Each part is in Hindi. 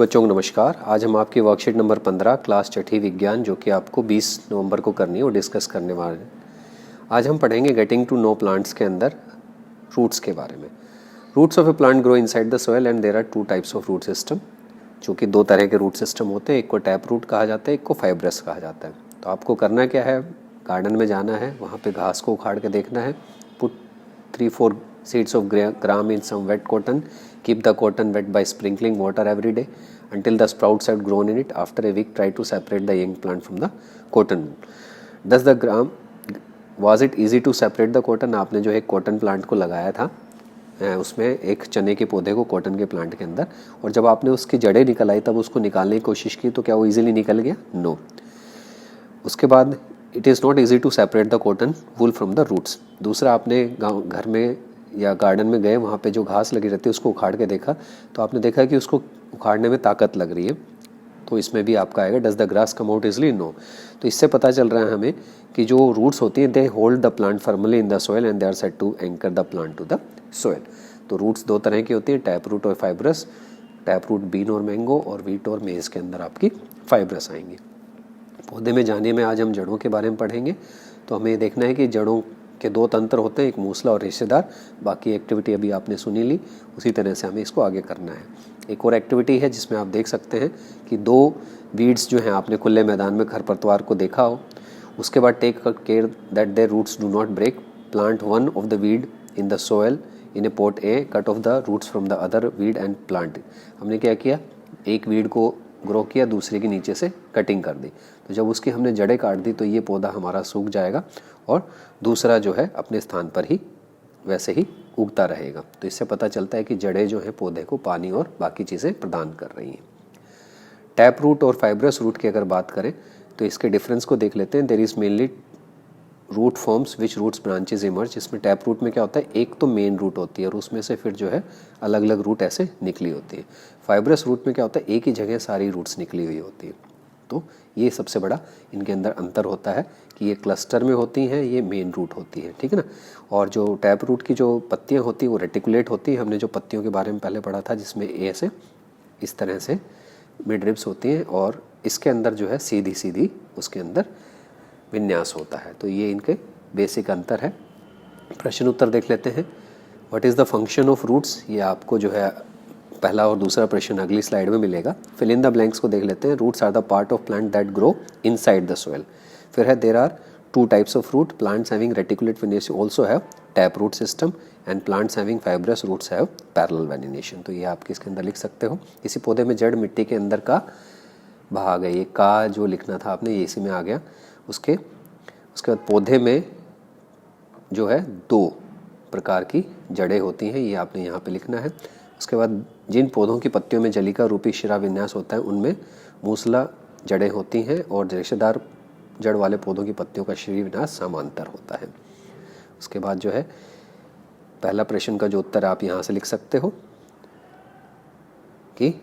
बच्चों को नमस्कार। आज हम आपकी वर्कशीट नंबर 15 क्लास छठी विज्ञान जो कि आपको 20 नवंबर को करनी है वो डिस्कस करने वाले हैं। आज हम पढ़ेंगे गेटिंग टू नो प्लांट्स के अंदर रूट्स के बारे में। Roots of a plant grow inside the soil and there are two types of root system, जो कि दो तरह के रूट सिस्टम होते हैं। एक को टैप रूट कहा जाता है, एक को फाइब्रस कहा जाता है। तो आपको करना क्या है, गार्डन में जाना है, वहाँ पर घास को उखाड़ के देखना है। Put 3-4 seeds of gram in some wet cotton. Keep the cotton wet by sprinkling water every day until the sprouts have grown in it. After a week, try to separate the young plant from the cotton. Does the gram was it easy to separate the cotton? आपने जो एक कॉटन प्लांट को लगाया था उसमें एक चने के पौधे को कॉटन के प्लांट के अंदर, और जब आपने उसकी जड़ें निकल आई तब उसको निकालने की कोशिश की तो क्या वो इजीली निकल गया? नो। उसके बाद it is not easy to separate the cotton wool from the roots. दूसरा, आपने गाँव घर में या गार्डन में गए, वहाँ पे जो घास लगी रहती है उसको उखाड़ के देखा तो आपने देखा कि उसको उखाड़ने में ताकत लग रही है। तो इसमें भी आपका आएगा does the grass come out easily? No. तो इससे पता चल रहा है हमें कि जो रूट्स होती हैं they hold the plant firmly in the soil and they are set to anchor the plant to the soil. तो रूट्स दो तरह की होती हैं, टैप रूट और फाइब्रस। टैप रूट बीन और मैंगो और वीट और मेज के अंदर आपकी फाइब्रस आएंगी। पौधे में जाने में आज हम जड़ों के बारे में पढ़ेंगे। तो हमें देखना है कि जड़ों के दो तंत्र होते हैं, एक मूसला और रेशेदार। बाकी एक्टिविटी अभी आपने सुनी ली, उसी तरह से हमें इसको आगे करना है। एक और एक्टिविटी है जिसमें आप देख सकते हैं कि दो वीड्स जो हैं, आपने खुले मैदान में खरपतवार को देखा हो, उसके बाद take care that their roots do not break. Plant one of the weed in the soil in a pot a, cut off the roots from the other weed and plant. हमने क्या किया, एक वीड को ग्रो किया, दूसरे के नीचे से कटिंग कर दी। तो जब उसकी हमने जड़ें काट दी तो ये पौधा हमारा सूख जाएगा और दूसरा जो है अपने स्थान पर ही वैसे ही उगता रहेगा। तो इससे पता चलता है कि जड़ें जो हैं पौधे को पानी और बाकी चीज़ें प्रदान कर रही हैं। टैप रूट और फाइब्रस रूट की अगर बात करें तो इसके डिफरेंस को देख लेते हैं। There is mainly root forms which roots branches emerge. इसमें टैप रूट में क्या होता है, एक तो मेन रूट होती है और उसमें से फिर जो है अलग अलग रूट ऐसे निकली होती है। फाइब्रस रूट में क्या होता है, एक ही जगह सारी रूट्स निकली हुई होती है। तो ये सबसे बड़ा इनके अंदर अंतर होता है कि ये क्लस्टर में होती हैं, ये मेन रूट होती है, ठीक है ना। और जो टैप रूट की जो पत्तियाँ होती हैं वो रेटिकुलेट होती हैं। हमने जो पत्तियों के बारे में पहले पढ़ा था जिसमें ए से इस तरह से मिड रिब्स होती हैं और इसके अंदर जो है सीधी सीधी उसके अंदर विन्यास होता है। तो ये इनके बेसिक अंतर है। प्रश्न उत्तर देख लेते हैं। What is the function of roots, ये आपको जो है पहला और दूसरा प्रश्न अगली स्लाइड में मिलेगा। फिल इन द ब्लैंक्स को देख लेते हैं। Roots are the part of plant that grow inside the soil. फिर है there are two types of root, plants having reticulate venation also have tap root system and plants having fibrous roots have parallel venation. तो ये आप किसके अंदर लिख सकते हो, किसी पौधे में जड़ मिट्टी के अंदर का भाग है। ये का जो लिखना था आपने ये इसी में आ गया। उसके बाद पौधे में जो है दो प्रकार की जड़ें होती हैं, ये आपने यहाँ पे लिखना है। उसके बाद जिन पौधों की पत्तियों में जलिका रूपी शिरा विन्यास होता है उनमें मूसला जड़ें होती हैं और रेशेदार जड़ वाले पौधों की पत्तियों का श्री विन्यास समांतर होता है। उसके बाद जो है पहला प्रश्न का जो उत्तर आप यहाँ से लिख सकते हो कि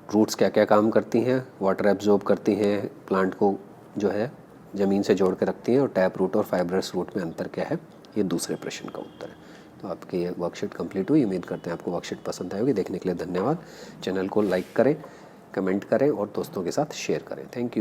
रूट्स क्या क्या काम करती हैं, वाटर एब्जॉर्ब करती हैं, प्लांट को जो है ज़मीन से जोड़ के रखती हैं, और टैप रूट और फाइब्रस रूट में अंतर क्या है, ये दूसरे प्रश्न का उत्तर है। तो आपकी ये वर्कशीट कंप्लीट हुई। उम्मीद करते हैं आपको वर्कशीट पसंद आएगी। देखने के लिए धन्यवाद। चैनल को लाइक करें, कमेंट करें और दोस्तों के साथ शेयर करें। Thank you.